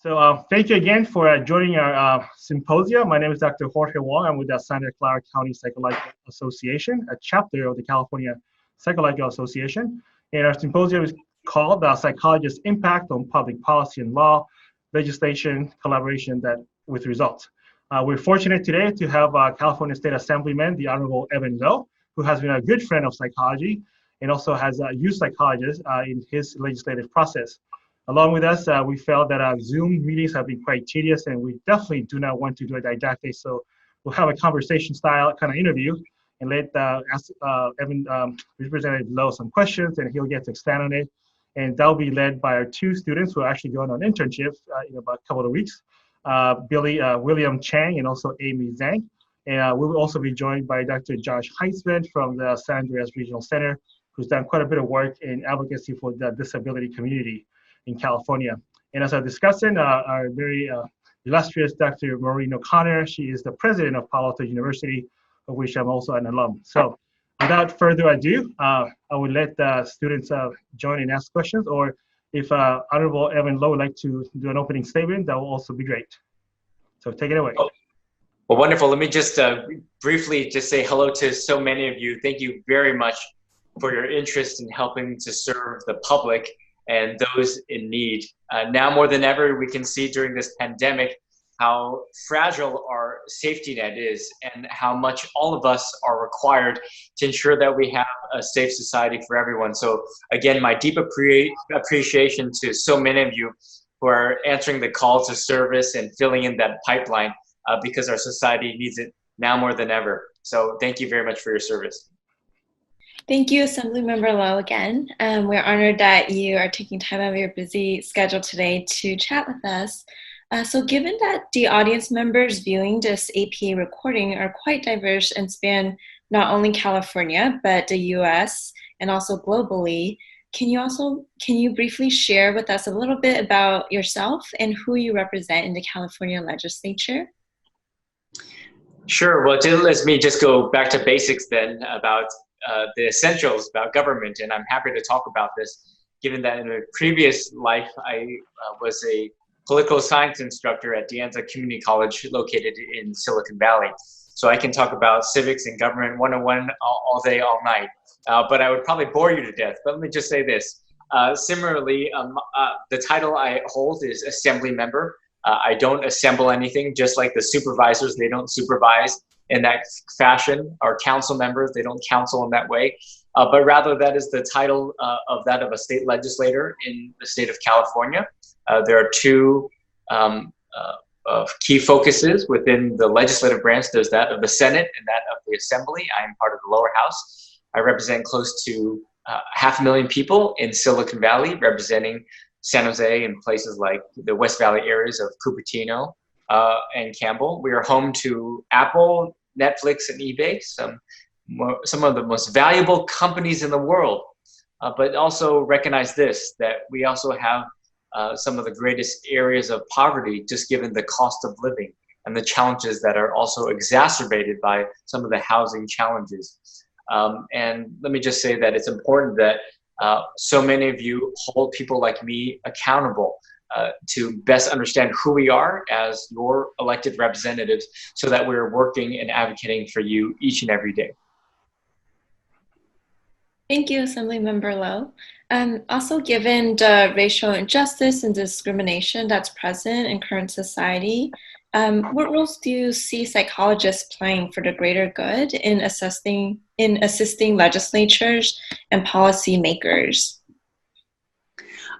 Thank you again for joining our symposium. My name is Dr. Jorge Wong. I'm with the Santa Clara County Psychological Association, a chapter of the California Psychological Association. And our symposium is called Psychologist's Impact on Public Policy and Law, Legislation, Collaboration that with Results. We're fortunate today to have California State Assemblyman, the Honorable Evan Low, who has been a good friend of psychology and also has used psychologists in his legislative process. Along with us, we felt that Zoom meetings have been quite tedious, and we definitely do not want to do it didactic. So we'll have a conversation style kind of interview and let ask Evan, Representative Lowe some questions, and he'll get to expand on it. And that'll be led by our two students who are actually going on internships in about a couple of weeks, William Chang and also Amy Zhang. And we will also be joined by Dr. Josh Heisman from the San Andreas Regional Center, who's done quite a bit of work in advocacy for the disability community in California. And as a discussant, our very illustrious Dr. Maureen O'Connor, she is the president of Palo Alto University, of which I'm also an alum. So without further ado, I would let the students join and ask questions, or if Honorable Evan Lowe would like to do an opening statement, that will also be great. So take it away. Well, wonderful. Let me just briefly just say hello to so many of you. Thank you very much for your interest in helping to serve the public and those in need. Now more than ever, we can see during this pandemic how fragile our safety net is and how much all of us are required to ensure that we have a safe society for everyone. So again, my deep appreciation to so many of you who are answering the call to service and filling in that pipeline because our society needs it now more than ever. So thank you very much for your service. Thank you, Assemblymember Lowe, again. We're honored that you are taking time out of your busy schedule today to chat with us. So given that the audience members viewing this APA recording are quite diverse and span not only California, but the US and also globally, can you briefly share with us a little bit about yourself and who you represent in the California legislature? Sure, well, let me just go back to basics then about the essentials about government, and I'm happy to talk about this, given that in a previous life, I was a political science instructor at De Anza Community College located in Silicon Valley. So I can talk about civics and government 101 all day, all night, but I would probably bore you to death. But let me just say this. Similarly, the title I hold is assembly member. I don't assemble anything, just like the supervisors, they don't supervise in that fashion. Our council members, they don't counsel in that way, but rather that is the title of a state legislator in the state of California. There are two key focuses within the legislative branch. There's that of the Senate and that of the Assembly. I am part of the lower house. I represent close to 500,000 people in Silicon Valley, representing San Jose and places like the West Valley areas of Cupertino and Campbell. We are home to Apple, Netflix, and eBay, some of the most valuable companies in the world, but also recognize this, that we also have some of the greatest areas of poverty, just given the cost of living and the challenges that are also exacerbated by some of the housing challenges. And let me just say that it's important that so many of you hold people like me accountable to best understand who we are as your elected representatives so that we're working and advocating for you each and every day. Thank you, Assemblymember Lowe. Also, given the racial injustice and discrimination that's present in current society, what roles do you see psychologists playing for the greater good in assisting legislatures and policymakers?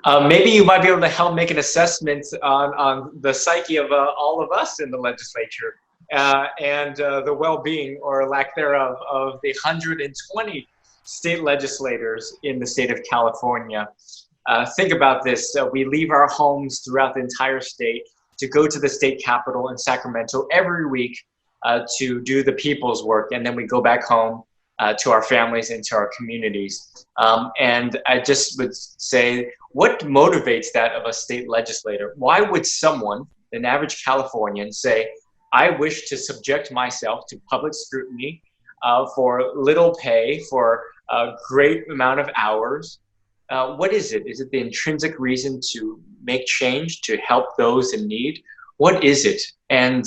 Maybe you might be able to help make an assessment on the psyche of all of us in the legislature and the well-being or lack thereof of the 120 state legislators in the state of California. Think about this. We leave our homes throughout the entire state to go to the state capitol in Sacramento every week to do the people's work, and then we go back home to our families and to our communities. And I just would say, what motivates that of a state legislator? Why would someone, an average Californian, say, I wish to subject myself to public scrutiny for little pay, for a great amount of hours? What is it? Is it the intrinsic reason to make change, to help those in need, what is it? And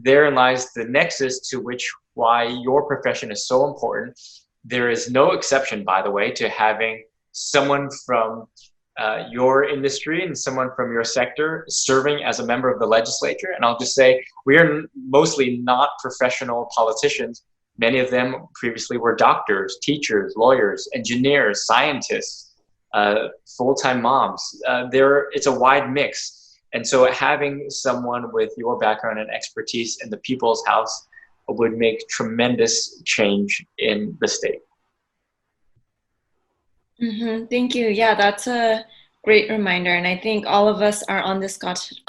therein lies the nexus to which why your profession is so important. There is no exception, by the way, to having someone from your industry and someone from your sector serving as a member of the legislature. And I'll just say, we are mostly not professional politicians. Many of them previously were doctors, teachers, lawyers, engineers, scientists, full-time moms. It's a wide mix. And so having someone with your background and expertise in the People's House would make tremendous change in the state. Thank you. Yeah, that's a great reminder. And I think all of us are on this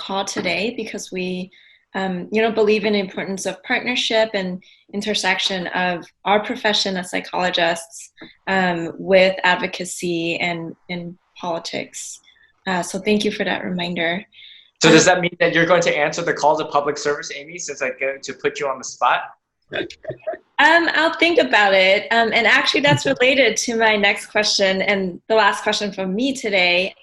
call today because we believe in the importance of partnership and intersection of our profession as psychologists with advocacy and politics. So thank you for that reminder. So does that mean that you're going to answer the call to public service, Amy, since I get to put you on the spot? I'll think about it. And actually that's related to my next question and the last question from me today,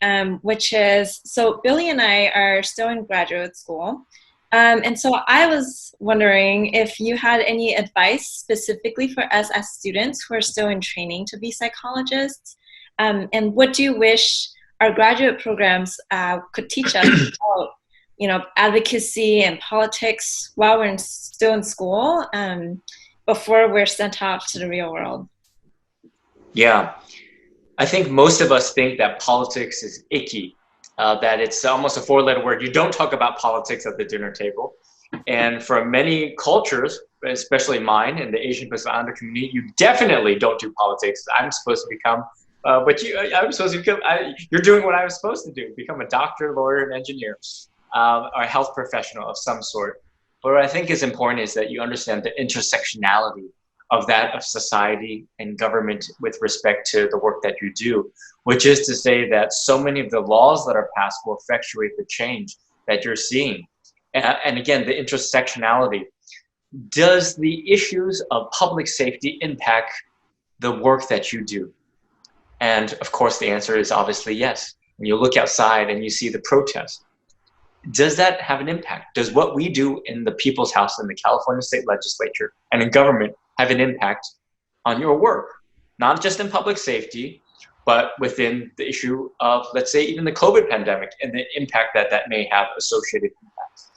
which is, so Billy and I are still in graduate school. And so I was wondering if you had any advice specifically for us as students who are still in training to be psychologists. And what do you wish our graduate programs could teach us about, advocacy and politics while we're still in school, before we're sent off to the real world? Yeah, I think most of us think that politics is icky, that it's almost a four-letter word. You don't talk about politics at the dinner table. And for many cultures, especially mine and the Asian Pacific Islander community, you definitely don't do politics. I'm supposed to become you're doing what I was supposed to do, become a doctor, lawyer, and engineer, or a health professional of some sort. But what I think is important is that you understand the intersectionality of that of society and government with respect to the work that you do, which is to say that so many of the laws that are passed will effectuate the change that you're seeing. And again, the intersectionality. Does the issues of public safety impact the work that you do? And of course, the answer is obviously yes. When you look outside and you see the protests, does that have an impact? Does what we do in the People's House in the California State Legislature and in government have an impact on your work? Not just in public safety, but within the issue of, let's say, even the COVID pandemic and the impact that that may have associated impacts.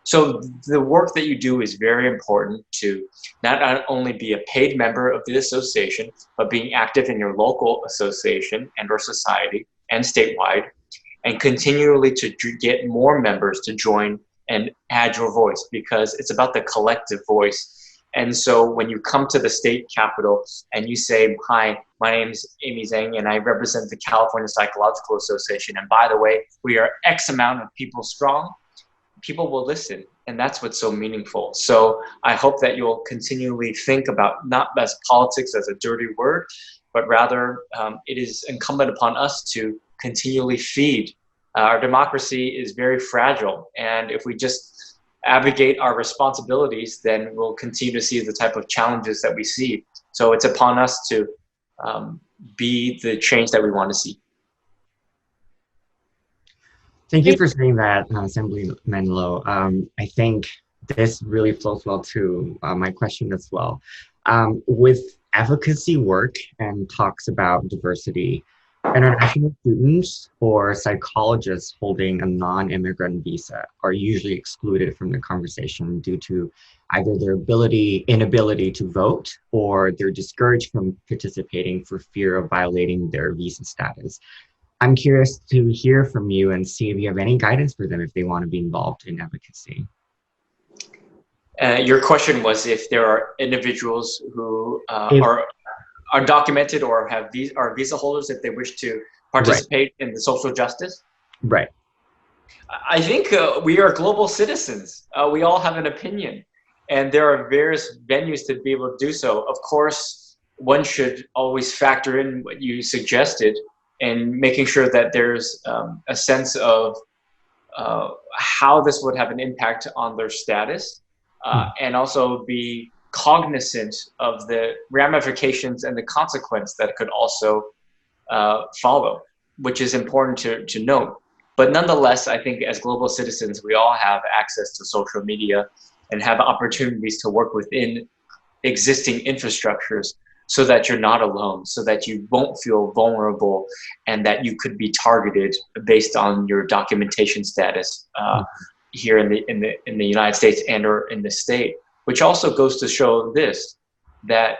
So the work that you do is very important to not only be a paid member of the association, but being active in your local association and or society and statewide, and continually to get more members to join and add your voice, because it's about the collective voice. And so when you come to the state capitol and you say, hi, my name's Amy Zhang and I represent the California Psychological Association, and by the way, we are X amount of people strong, people will listen. And that's what's so meaningful. So I hope that you'll continually think about not as politics as a dirty word, but rather it is incumbent upon us to continually feed. Our democracy is very fragile. And if we just abdicate our responsibilities, then we'll continue to see the type of challenges that we see. So it's upon us to be the change that we want to see. Thank you for saying that, Assemblyman Lo. I think this really flows well to my question as well. With advocacy work and talks about diversity, international students or psychologists holding a non-immigrant visa are usually excluded from the conversation due to either their inability to vote, or they're discouraged from participating for fear of violating their visa status. I'm curious to hear from you and see if you have any guidance for them if they want to be involved in advocacy. Your question was if there are individuals who are documented or are visa holders if they wish to participate in the social justice? Right. I think we are global citizens. We all have an opinion, and there are various venues to be able to do so. Of course, one should always factor in what you suggested and making sure that there's a sense of how this would have an impact on their status, and also be cognizant of the ramifications and the consequence that could also follow, which is important to note. But nonetheless, I think as global citizens, we all have access to social media and have opportunities to work within existing infrastructures so that you're not alone, so that you won't feel vulnerable and that you could be targeted based on your documentation status here in the United States and or in the state, which also goes to show this, that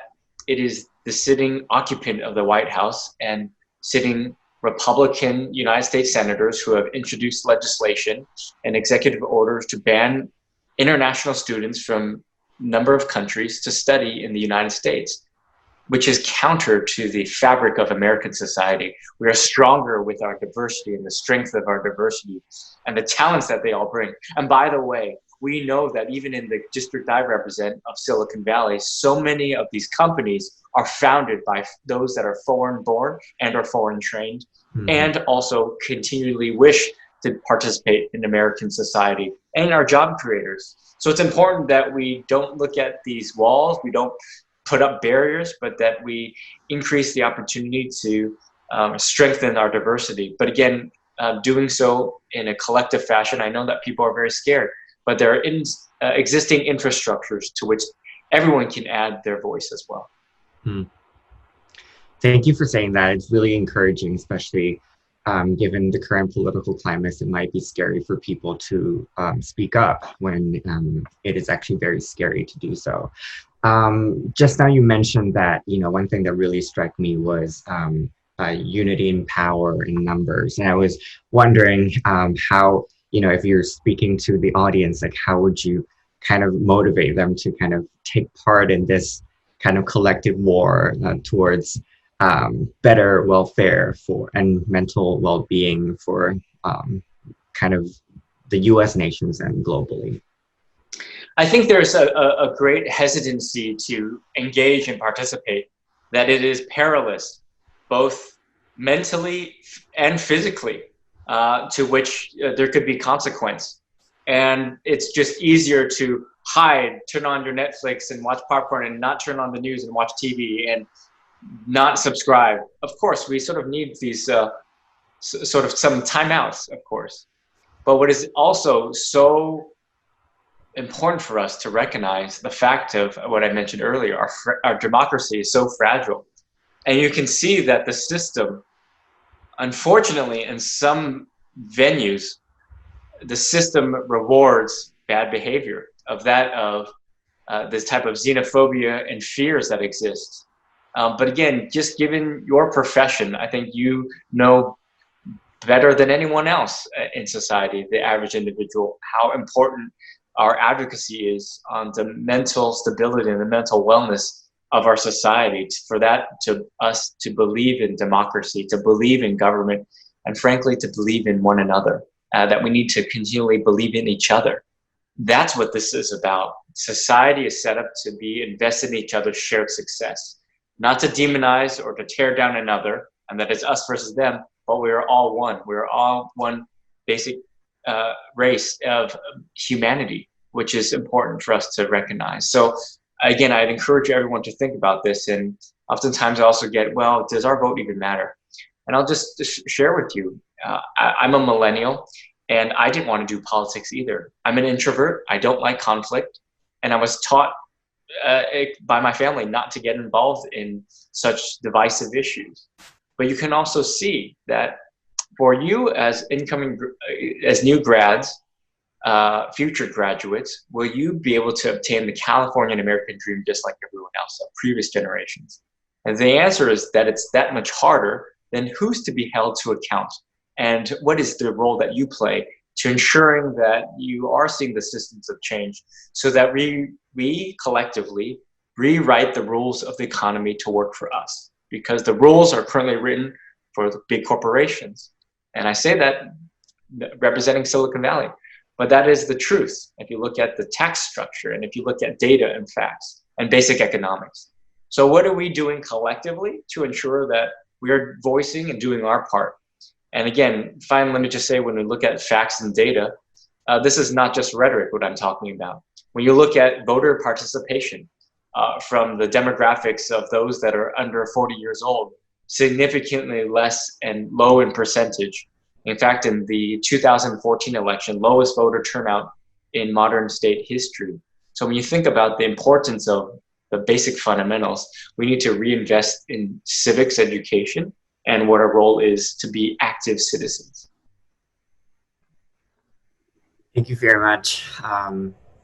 it is the sitting occupant of the White House and sitting Republican United States senators who have introduced legislation and executive orders to ban international students from a number of countries to study in the United States, which is counter to the fabric of American society. We are stronger with our diversity and the strength of our diversity and the talents that they all bring. And by the way, we know that even in the district I represent of Silicon Valley, so many of these companies are founded by those that are foreign born and are foreign trained, and also continually wish to participate in American society and our job creators. So it's important that we don't look at these walls, we don't put up barriers, but that we increase the opportunity to strengthen our diversity. But again, doing so in a collective fashion, I know that people are very scared, but there are existing infrastructures to which everyone can add their voice as well. Thank you for saying that. It's really encouraging, especially given the current political climate. It might be scary for people to speak up when it is actually very scary to do so. Just now you mentioned that, one thing that really struck me was unity in power in numbers. And I was wondering how, if you're speaking to the audience, like how would you kind of motivate them to kind of take part in this kind of collective war towards better welfare and mental well-being for kind of the US nations and globally? I think there's a great hesitancy to engage and participate, that it is perilous, both mentally and physically, to which there could be consequence. And it's just easier to hide, turn on your Netflix and watch popcorn and not turn on the news and watch TV and not subscribe. Of course, we sort of need these sort of some timeouts, of course. But what is also so important for us to recognize the fact of what I mentioned earlier, our democracy is so fragile. And you can see that the system, unfortunately, in some venues, the system rewards bad behavior of this type of xenophobia and fears that exist. But again, just given your profession, I think you know better than anyone else in society, the average individual, how important our advocacy is on the mental stability and the mental wellness of our society, for that to us to believe in democracy, to believe in government, and frankly, to believe in one another, that we need to continually believe in each other. That's what this is about. Society is set up to be invested in each other's shared success, not to demonize or to tear down another, and that it's us versus them, but we are all one. We are all one basic race of humanity, which is important for us to recognize. So again, I'd encourage everyone to think about this. And oftentimes I also get, well, does our vote even matter? And I'll just share with you, I'm a millennial and I didn't want to do politics either. I'm an introvert. I don't like conflict. And I was taught by my family not to get involved in such divisive issues. But you can also see that for you as new grads, future graduates, will you be able to obtain the California and American dream just like everyone else of previous generations? And the answer is that it's that much harder. Then who's to be held to account? And what is the role that you play to ensuring that you are seeing the systems of change so that we collectively rewrite the rules of the economy to work for us? Because the rules are currently written for the big corporations. And I say that representing Silicon Valley. But that is the truth. If you look at the tax structure and if you look at data and facts and basic economics. So what are we doing collectively to ensure that we are voicing and doing our part? And again, finally, let me just say, when we look at facts and data, this is not just rhetoric, what I'm talking about. When you look at voter participation from the demographics of those that are under 40 years old, significantly less and low in percentage In fact, in the 2014 election, lowest voter turnout in modern state history. So when you think about the importance of the basic fundamentals, we need to reinvest in civics education and what our role is to be active citizens. Thank you very much.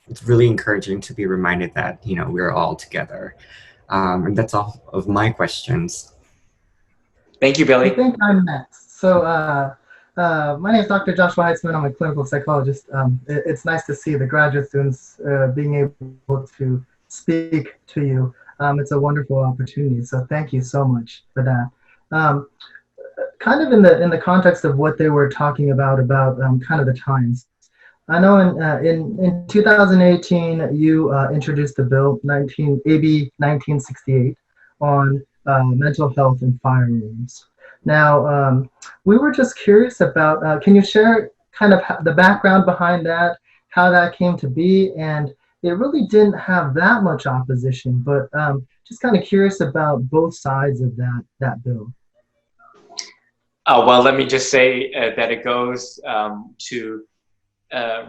It's really encouraging to be reminded that, you know, we're all together. And that's all of my questions. Thank you, Billy. I think I'm next. So my name is Dr. Joshua Heitzman. I'm a clinical psychologist. It's nice to see the graduate students being able to speak to you. It's a wonderful opportunity. So thank you so much for that. Kind of in the context of what they were talking about kind of the times. I know in 2018 you introduced the bill AB 1968 on mental health in firearms. Now we were just curious about. Can you share kind of the background behind that, how that came to be, and it really didn't have that much opposition, but just kind of curious about both sides of that bill. Well, let me just say that it goes to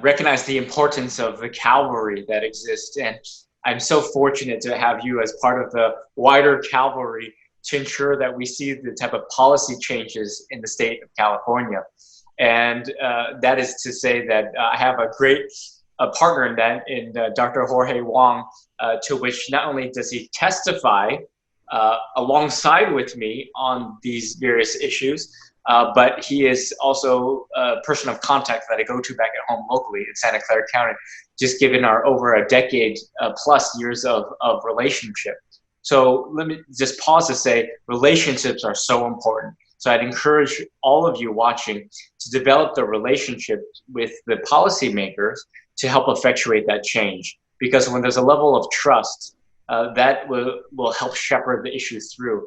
recognize the importance of the cavalry that exists. And I'm so fortunate to have you as part of the wider cavalry to ensure that we see the type of policy changes in the state of California. And that is to say that I have a great partner in that, in Dr. Jorge Wong, to which not only does he testify alongside with me on these various issues, but he is also a person of contact that I go to back at home locally in Santa Clara County, just given our over a decade plus years of relationship. So let me just pause to say relationships are so important. So I'd encourage all of you watching to develop the relationship with the policymakers to help effectuate that change. Because when there's a level of trust, that will help shepherd the issue through.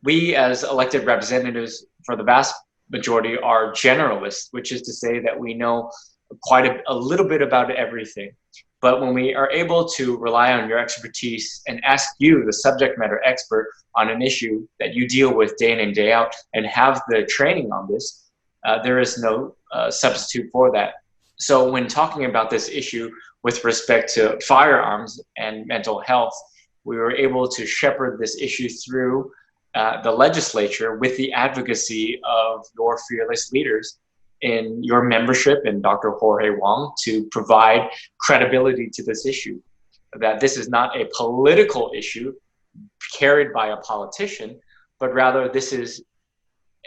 We as elected representatives, for the vast majority, are generalists, which is to say that we know quite a little bit about everything. But when we are able to rely on your expertise and ask you, the subject matter expert, on an issue that you deal with day in and day out and have the training on this, there is no substitute for that. So when talking about this issue with respect to firearms and mental health, we were able to shepherd this issue through the legislature with the advocacy of your fearless leaders in your membership and Dr. Jorge Wong to provide credibility to this issue, that this is not a political issue carried by a politician, but rather this is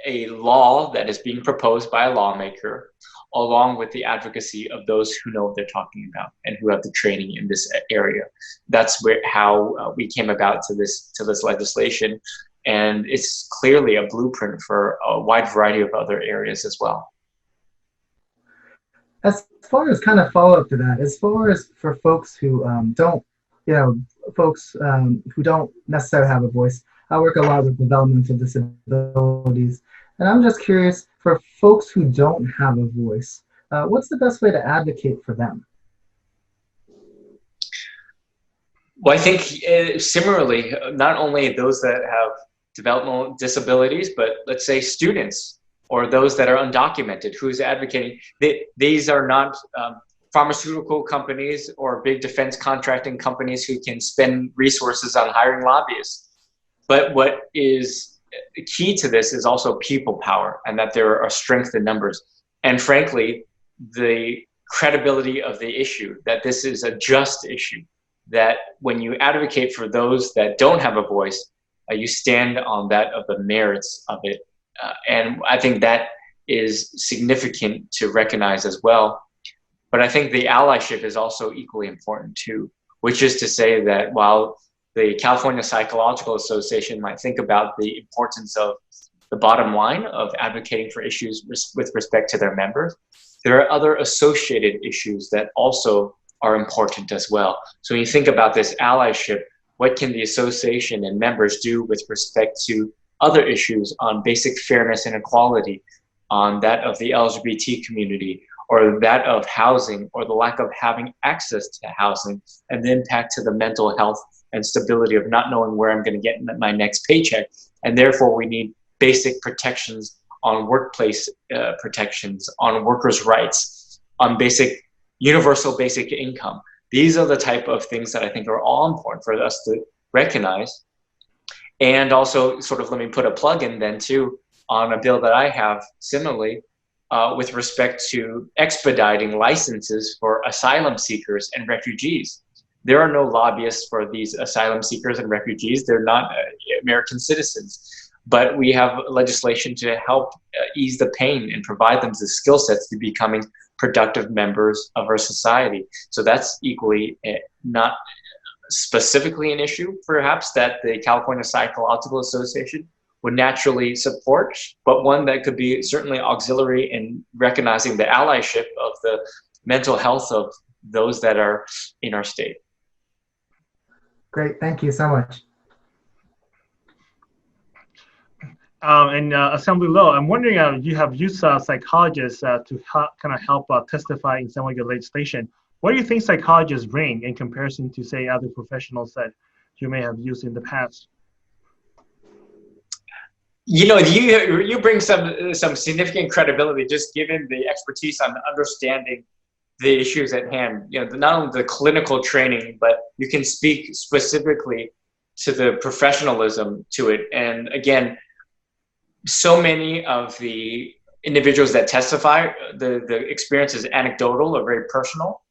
a law that is being proposed by a lawmaker along with the advocacy of those who know what they're talking about and who have the training in this area. That's how we came about to this legislation. And it's clearly a blueprint for a wide variety of other areas as well. As far as kind of follow up to that, as far as for folks who don't, who don't necessarily have a voice, I work a lot with developmental disabilities. And I'm just curious, for folks who don't have a voice, what's the best way to advocate for them? Well, I think similarly, not only those that have developmental disabilities, but let's say students or those that are undocumented, who's advocating. These are not pharmaceutical companies or big defense contracting companies who can spend resources on hiring lobbyists. But what is key to this is also people power, and that there are strength in numbers. And frankly, the credibility of the issue, that this is a just issue, that when you advocate for those that don't have a voice, you stand on that of the merits of it. And I think that is significant to recognize as well. But I think the allyship is also equally important too, which is to say that while the California Psychological Association might think about the importance of the bottom line of advocating for issues with respect to their members, there are other associated issues that also are important as well. So when you think about this allyship, what can the association and members do with respect to other issues on basic fairness and equality, on that of the LGBT community, or that of housing, or the lack of having access to housing, and the impact to the mental health and stability of not knowing where I'm going to get my next paycheck. And therefore we need basic protections on workplace protections, on workers' rights, on universal basic income. These are the type of things that I think are all important for us to recognize. And also, sort of, let me put a plug in then too on a bill that I have similarly with respect to expediting licenses for asylum seekers and refugees. There are no lobbyists for these asylum seekers and refugees. They're not American citizens, but we have legislation to help ease the pain and provide them the skill sets to becoming productive members of our society. So that's equally not specifically an issue, perhaps, that the California Psychological Association would naturally support, but one that could be certainly auxiliary in recognizing the allyship of the mental health of those that are in our state. Great, thank you so much. And Assembly Low, I'm wondering, you have used psychologists to kind of help testify in some of your legislation. What do you think psychologists bring in comparison to, say, other professionals that you may have used in the past? You know, you bring some significant credibility, just given the expertise on understanding the issues at hand. You know, not only the clinical training, but you can speak specifically to the professionalism to it. And again, so many of the individuals that testify, the experience is anecdotal or very personal.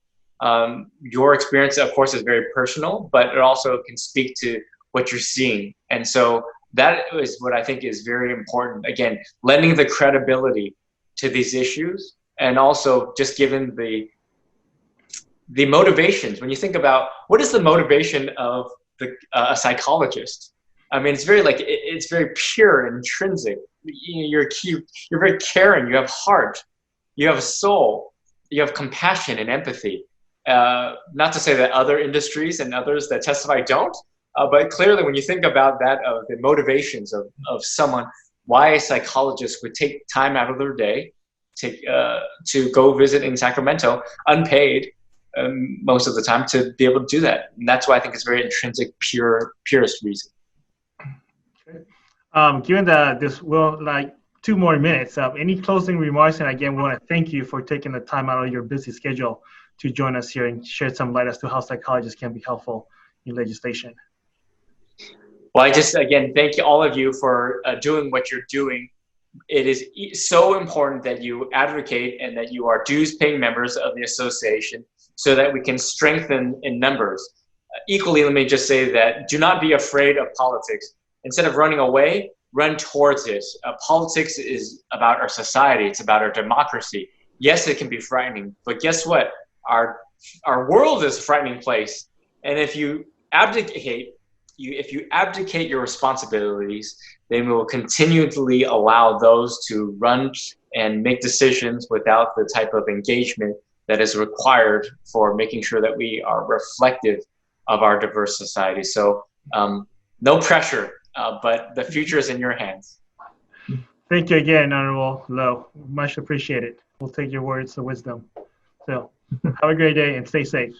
Your experience, of course, is very personal, but it also can speak to what you're seeing. And so that is what I think is very important. Again, lending the credibility to these issues, and also just given the motivations. When you think about what is the motivation of a psychologist, I mean, it's very pure, intrinsic. You're very caring. You have heart. You have soul. You have compassion and empathy. Not to say that other industries and others that testify don't, but clearly when you think about that, of the motivations of someone, why a psychologist would take time out of their day to go visit in Sacramento, unpaid most of the time, to be able to do that. And that's why I think it's very intrinsic, purest reason. Given that this will like 2 more minutes, any closing remarks? And again, we want to thank you for taking the time out of your busy schedule to join us here and shed some light as to how psychologists can be helpful in legislation. Well, I just, again, thank all of you for doing what you're doing. It is so important that you advocate and that you are dues-paying members of the association so that we can strengthen in numbers. Equally, let me just say that do not be afraid of politics. Instead of running away, run towards it. Politics is about our society. It's about our democracy. Yes, it can be frightening, but guess what? Our world is a frightening place. And if you abdicate your responsibilities, then we will continually allow those to run and make decisions without the type of engagement that is required for making sure that we are reflective of our diverse society. So no pressure, but the future is in your hands. Thank you again, Honorable Low. Much appreciated. We'll take your words of wisdom. So have a great day and stay safe.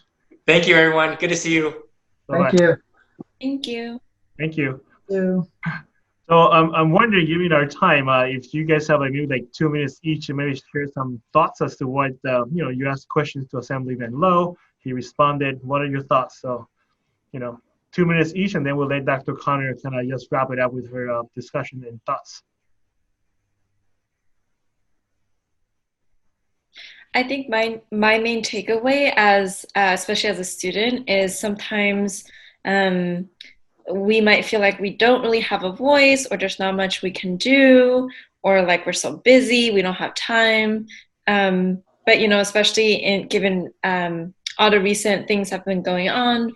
Thank you, everyone. Good to see you. Bye-bye. Thank you. Thank you. Thank you. Thank you. So I'm wondering, given our time, if you guys have maybe like 2 minutes each, and maybe share some thoughts as to what you asked questions to Assemblyman Lowe. He responded. What are your thoughts? So 2 minutes each, and then we'll let Dr. Connor kind of just wrap it up with her discussion and thoughts. I think my main takeaway, especially as a student, is sometimes we might feel like we don't really have a voice, or there's not much we can do, or like we're so busy, we don't have time. But especially given all the recent things have been going on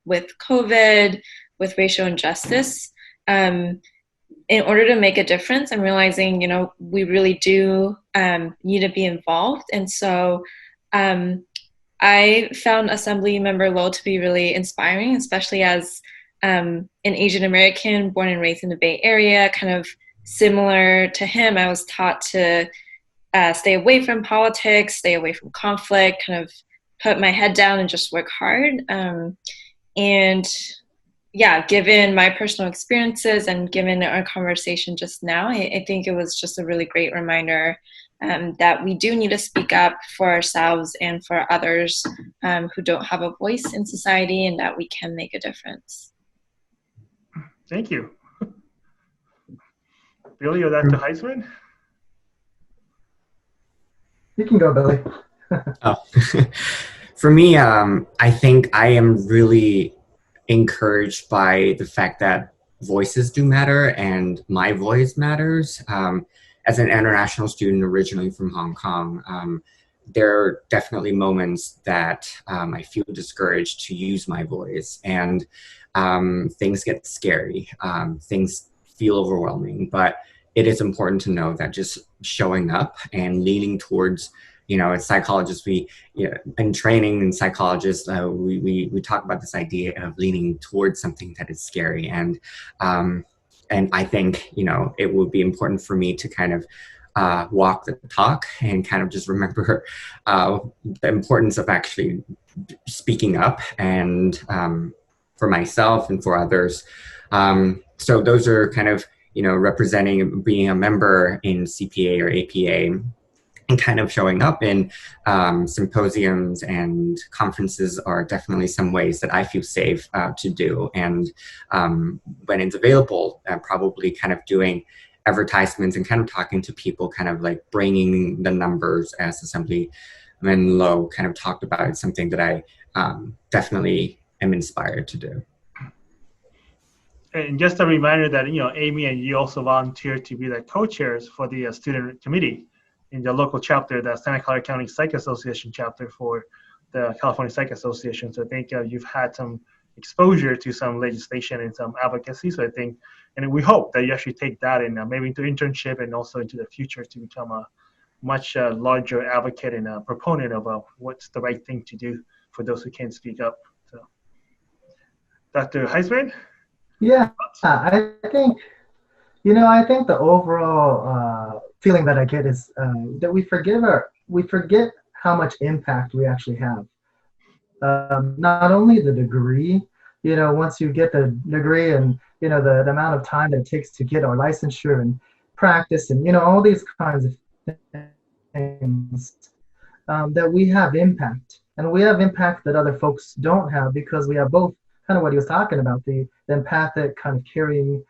with COVID, with racial injustice, in order to make a difference, I'm realizing, we really do need to be involved. And so I found Assemblymember Lowe to be really inspiring, especially as an Asian American born and raised in the Bay Area. Kind of similar to him, I was taught to stay away from politics, stay away from conflict, kind of put my head down and just work hard. And yeah, given my personal experiences and given our conversation just now, I think it was just a really great reminder that we do need to speak up for ourselves and for others who don't have a voice in society, and that we can make a difference. Thank you. Billy or Dr. Heisman? You can go, Billy. Oh. For me, I think I am really encouraged by the fact that voices do matter and my voice matters. As an international student originally from Hong Kong, there are definitely moments that I feel discouraged to use my voice, and things get scary. Things feel overwhelming, but it is important to know that just showing up and leaning towards, as psychologists, in training and psychologists, we talk about this idea of leaning towards something that is scary. And I think, it would be important for me to kind of walk the talk and kind of just remember the importance of actually speaking up, and for myself and for others. So those are kind of, representing being a member in CPA or APA, and kind of showing up in symposiums and conferences are definitely some ways that I feel safe to do. And when it's available, probably kind of doing advertisements and kind of talking to people, kind of like bringing the numbers, as Assemblyman Lowe kind of talked about. It's something that I definitely am inspired to do. And just a reminder that, Amy and you also volunteered to be the co-chairs for the student committee in the local chapter, the Santa Clara County Psych Association chapter for the California Psych Association. So I think you've had some exposure to some legislation and some advocacy. So I think, and we hope that you actually take that and maybe into internship and also into the future to become a much larger advocate and a proponent of what's the right thing to do for those who can't speak up. So, Dr. Heisman? Yeah, I think, the overall feeling that I get is that we forget how much impact we actually have. Not only the degree, once you get the degree and, the amount of time that it takes to get our licensure and practice and, all these kinds of things, that we have impact. And we have impact that other folks don't have, because we have both kind of what he was talking about, the empathic kind of caring,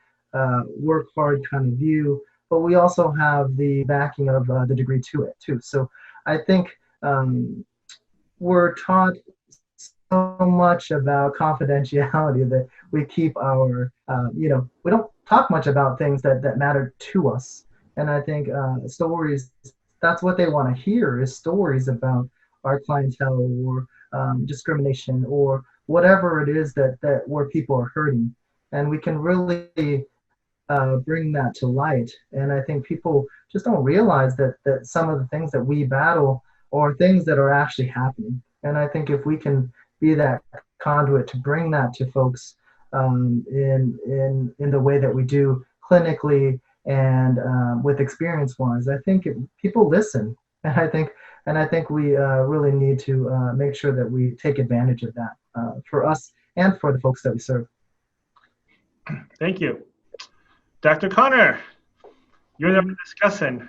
work hard kind of view, but we also have the backing of the degree to it too. So I think we're taught so much about confidentiality that we keep our, we don't talk much about things that matter to us. And I think stories, that's what they want to hear, is stories about our clientele or discrimination or whatever it is that where people are hurting. And we can really bring that to light. And I think people just don't realize that some of the things that we battle are things that are actually happening. And I think if we can be that conduit to bring that to folks in the way that we do clinically and with experience-wise, I think people listen. And I think we really need to make sure that we take advantage of that for us and for the folks that we serve. Thank you. Dr. Connor, you're the discussing.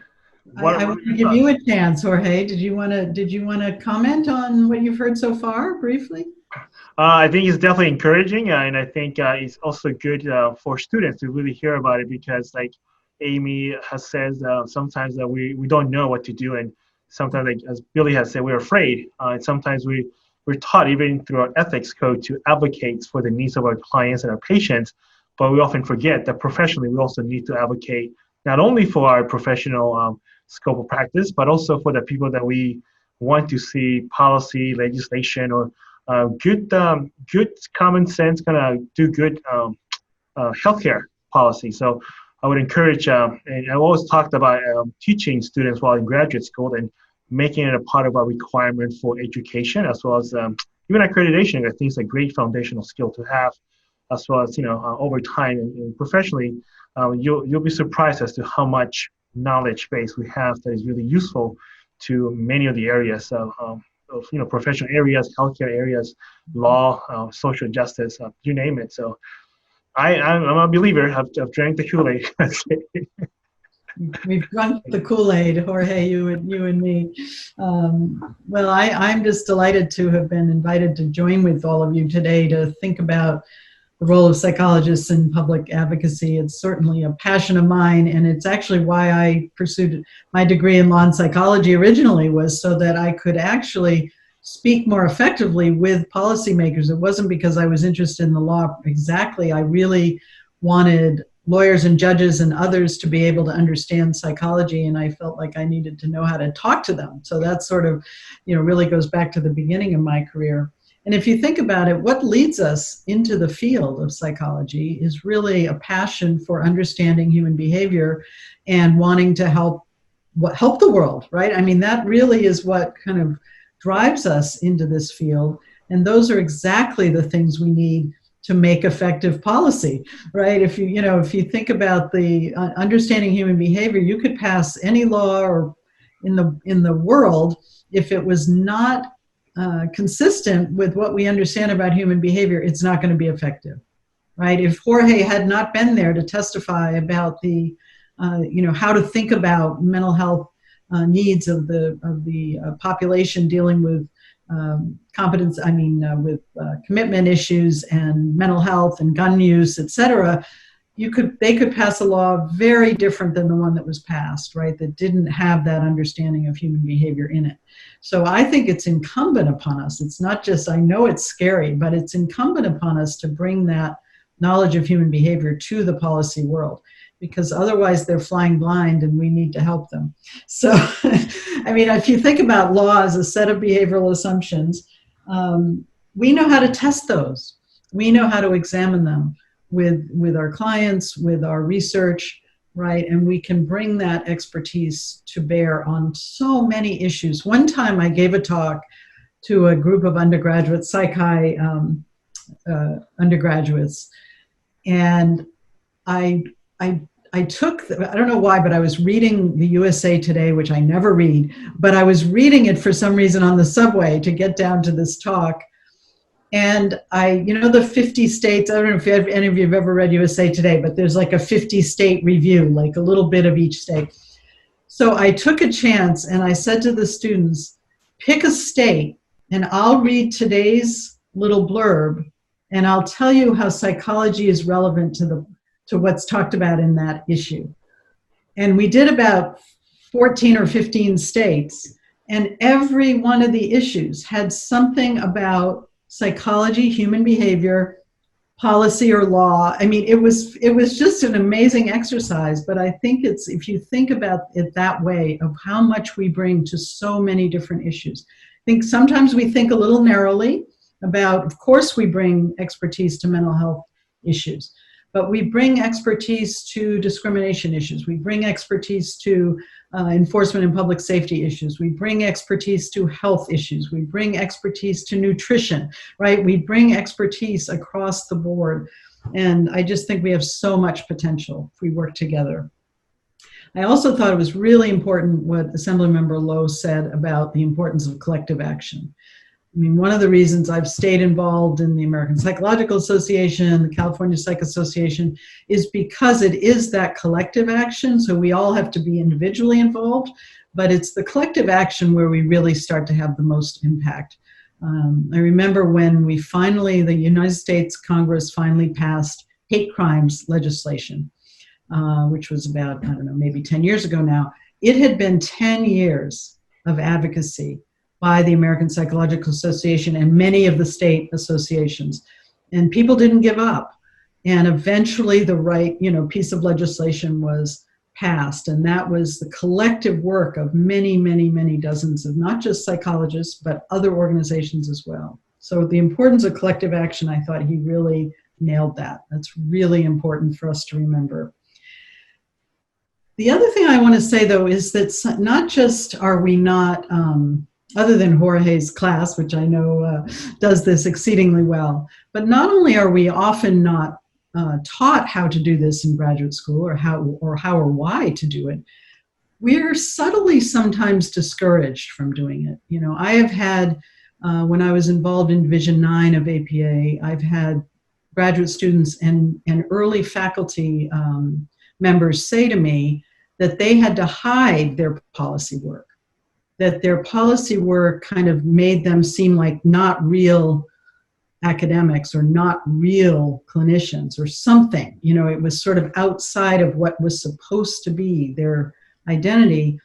I want to give you a chance, Jorge. Did you want to comment on what you've heard so far briefly? I think it's definitely encouraging, and I think it's also good for students to really hear about it, because like Amy has said, sometimes that we don't know what to do, and sometimes, like as Billy has said, we're afraid, and sometimes we're taught even through our ethics code to advocate for the needs of our clients and our patients, but we often forget that professionally we also need to advocate not only for our professional scope of practice, but also for the people that we want to see policy, legislation, or good common sense kind of do good healthcare policy. So I would encourage, and I always talked about teaching students while in graduate school and making it a part of our requirement for education, as well as even accreditation. I think it's a great foundational skill to have, as well as over time and professionally. You'll be surprised as to how much knowledge base we have that is really useful to many of the areas of professional areas, healthcare areas, law, social justice, you name it. So I'm a believer. I've drank the Kool-Aid. We've drunk the Kool-Aid, Jorge, you and me. Well, I'm just delighted to have been invited to join with all of you today to think about the role of psychologists in public advocacy. It's certainly a passion of mine, and it's actually why I pursued my degree in law and psychology originally, was so that I could actually speak more effectively with policymakers. It wasn't because I was interested in the law exactly. I really wanted lawyers and judges and others to be able to understand psychology, and I felt like I needed to know how to talk to them. So that sort of, really goes back to the beginning of my career. And if you think about it, what leads us into the field of psychology is really a passion for understanding human behavior and wanting to help the world, right? I mean, that really is what kind of drives us into this field. And those are exactly the things we need to make effective policy, right? If you think about the understanding human behavior, you could pass any law or in the world, if it was not consistent with what we understand about human behavior, it's not going to be effective, right? If Jorge had not been there to testify about the, how to think about mental health needs of the population dealing with commitment issues and mental health and gun use, etc., they could pass a law very different than the one that was passed, right? That didn't have that understanding of human behavior in it. So I think it's incumbent upon us. It's not just, I know it's scary, but it's incumbent upon us to bring that knowledge of human behavior to the policy world, because otherwise they're flying blind and we need to help them. So, if you think about law as a set of behavioral assumptions, we know how to test those. We know how to examine them with our clients, with our research, right? And we can bring that expertise to bear on so many issues. One time I gave a talk to a group of undergraduate psychi undergraduates, and I took, I don't know why, but I was reading the USA Today, which I never read, but I was reading it for some reason on the subway to get down to this talk. And the 50 states, I don't know if any of you have ever read USA Today, but there's like a 50 state review, like a little bit of each state. So I took a chance and I said to the students, pick a state and I'll read today's little blurb and I'll tell you how psychology is relevant to what's talked about in that issue. And we did about 14 or 15 states, and every one of the issues had something about psychology, human behavior, policy, or law. I mean, it was just an amazing exercise, but I think if you think about it that way, of how much we bring to so many different issues. I think sometimes we think a little narrowly about, of course we bring expertise to mental health issues, but we bring expertise to discrimination issues. We bring expertise to enforcement and public safety issues. We bring expertise to health issues. We bring expertise to nutrition, right? We bring expertise across the board. And I just think we have so much potential if we work together. I also thought it was really important what Assemblymember Lowe said about the importance of collective action. I mean, one of the reasons I've stayed involved in the American Psychological Association, the California Psych Association, is because it is that collective action. So we all have to be individually involved, but it's the collective action where we really start to have the most impact. I remember when the United States Congress finally passed hate crimes legislation, which was about, maybe 10 years ago now. It had been 10 years of advocacy by the American Psychological Association and many of the state associations. And people didn't give up. And eventually the right, piece of legislation was passed. And that was the collective work of many, many, many dozens of not just psychologists, but other organizations as well. So the importance of collective action, I thought he really nailed that. That's really important for us to remember. The other thing I want to say, though, is that not just are we not, other than Jorge's class, which I know does this exceedingly well, but not only are we often not taught how to do this in graduate school or how or why to do it, we're subtly sometimes discouraged from doing it. I have had, when I was involved in Division 9 of APA, I've had graduate students and early faculty members say to me that they had to hide their policy work, that their policy work kind of made them seem like not real academics or not real clinicians or something. You know, it was sort of outside of what was supposed to be their identity.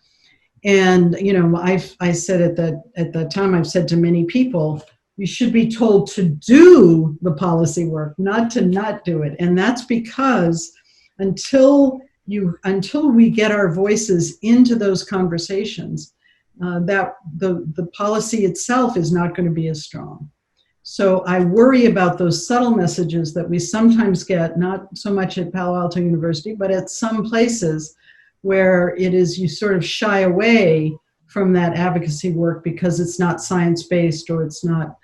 And, you know, I said at that time, I've said to many people, you should be told to do the policy work, not to not do it. And that's because until we get our voices into those conversations, that the policy itself is not going to be as strong. So I worry about those subtle messages that we sometimes get, not so much at Palo Alto University, but at some places where it is you sort of shy away from that advocacy work because it's not science-based or it's not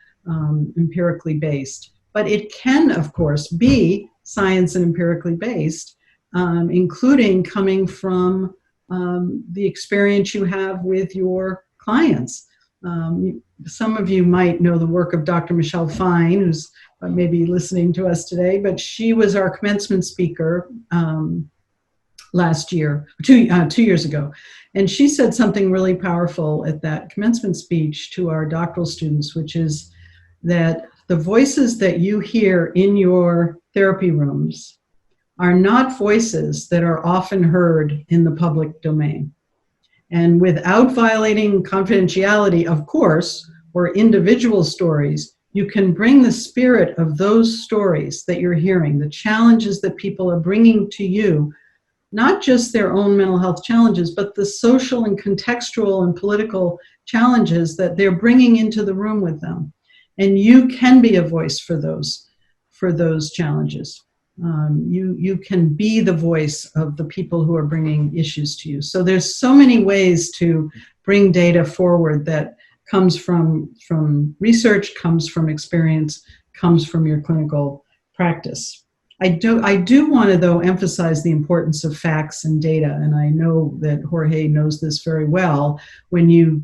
empirically based. But it can, of course, be science and empirically based, including coming from the experience you have with your clients. Some of you might know the work of Dr. Michelle Fine, who's maybe listening to us today, but she was our commencement speaker last year, 2 years ago. And she said something really powerful at that commencement speech to our doctoral students, which is that the voices that you hear in your therapy rooms are not voices that are often heard in the public domain. And without violating confidentiality, of course, or individual stories, you can bring the spirit of those stories that you're hearing, the challenges that people are bringing to you, not just their own mental health challenges, but the social and contextual and political challenges that they're bringing into the room with them. And you can be a voice for those challenges. You can be the voice of the people who are bringing issues to you. So there's so many ways to bring data forward that comes from research, comes from experience, comes from your clinical practice. I do want to, though, emphasize the importance of facts and data, and I know that Jorge knows this very well. When you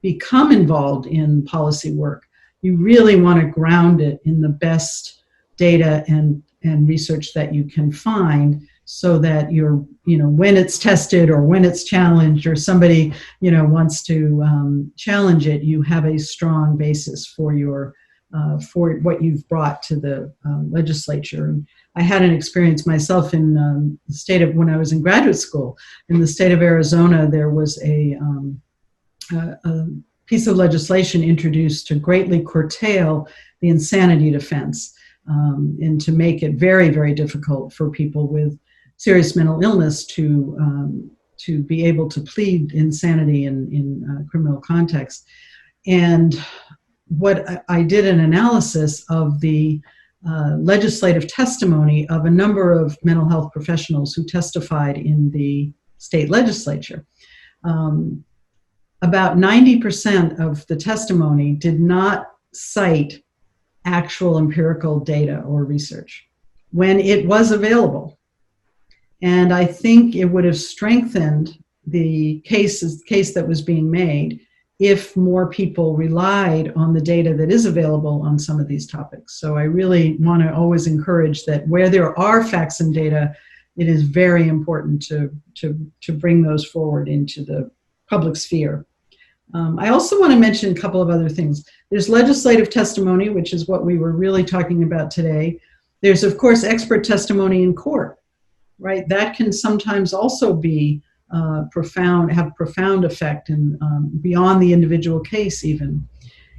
become involved in policy work, you really want to ground it in the best data and research that you can find, so that you're, when it's tested or when it's challenged or somebody, wants to challenge it, you have a strong basis for for what you've brought to the legislature. And I had an experience myself in the state of, when I was in graduate school, in the state of Arizona, there was a piece of legislation introduced to greatly curtail the insanity defense, and to make it very, very difficult for people with serious mental illness to be able to plead insanity in criminal context. And what I did an analysis of the legislative testimony of a number of mental health professionals who testified in the state legislature. About 90% of the testimony did not cite actual empirical data or research when it was available. And I think it would have strengthened the case that was being made if more people relied on the data that is available on some of these topics. So I really want to always encourage that where there are facts and data, it is very important to bring those forward into the public sphere. I also want to mention a couple of other things. There's legislative testimony, which is what we were really talking about today. There's, of course, expert testimony in court, right? That can sometimes also be have profound effect and beyond the individual case even.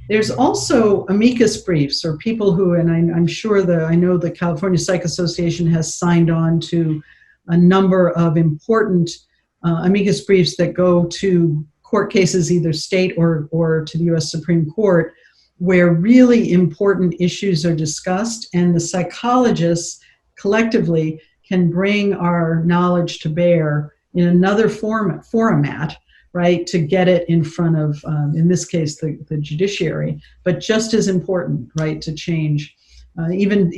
There's also amicus briefs, or people who, and I'm sure I know the California Psych Association has signed on to a number of important amicus briefs that go to court cases, either state or to the US Supreme Court, where really important issues are discussed, and the psychologists collectively can bring our knowledge to bear in another format, right, to get it in front of, in this case, the judiciary, but just as important, right, to change. Even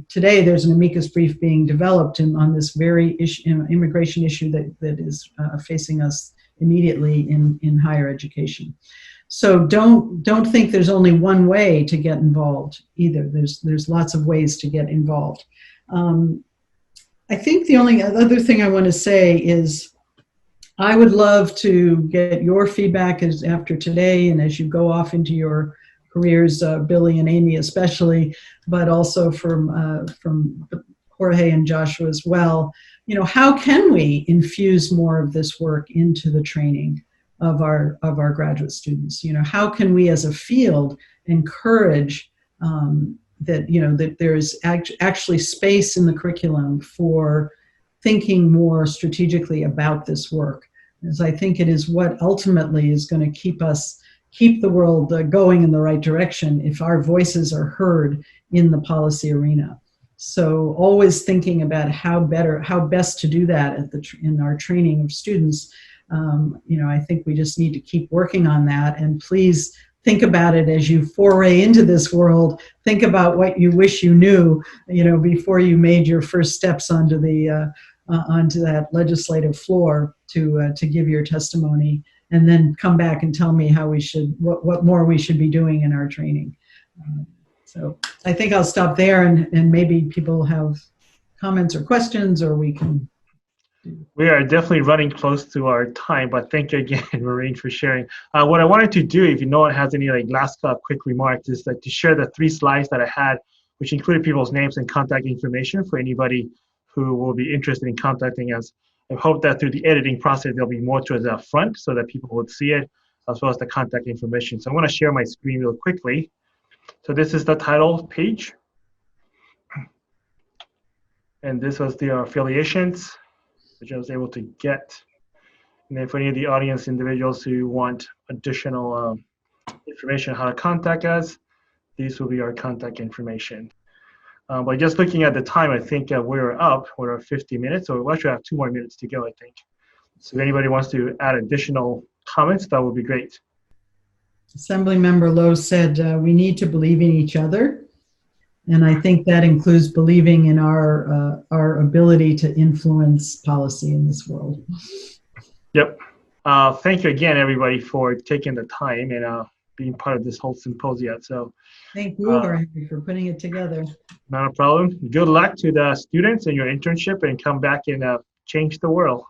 today, there's an amicus brief being developed on this very immigration issue that is facing us immediately in higher education. So don't think there's only one way to get involved either. There's lots of ways to get involved. I think the only other thing I want to say is I would love to get your feedback as after today and as you go off into your careers, Billy and Amy especially, but also from Jorge and Joshua as well. You know, how can we infuse more of this work into the training of our graduate students? You know, how can we as a field encourage that, you know, that there's actually space in the curriculum for thinking more strategically about this work, as I think it is what ultimately is going to keep the world going in the right direction if our voices are heard in the policy arena. So always thinking about how best to do that in our training of students. You know, I think we just need to keep working on that, and please think about it as you foray into this world. Think about what you wish you knew, you know, before you made your first steps onto that legislative floor to give your testimony, and then come back and tell me how what more we should be doing in our training. So I think I'll stop there, and maybe people have comments or questions, or we can. We are definitely running close to our time, but thank you again, Maureen, for sharing. What I wanted to do, if no one has any last quick remarks, is to share the 3 slides that I had, which included people's names and contact information for anybody who will be interested in contacting us. I hope that through the editing process, there'll be more towards the front so that people would see it, as well as the contact information. So I want to share my screen real quickly. So this is the title page. And this was the affiliations, which I was able to get. And then for any of the audience individuals who want additional information on how to contact us, these will be our contact information. But just looking at the time, I think we're up. We're at 50 minutes, so we actually have 2 more minutes to go, I think. So if anybody wants to add additional comments, that would be great. Assemblymember Lowe said we need to believe in each other. And I think that includes believing in our ability to influence policy in this world. Yep. Thank you again, everybody, for taking the time and being part of this whole symposium. So thank you, Jorge, for putting it together. Not a problem. Good luck to the students in your internship, and come back and change the world.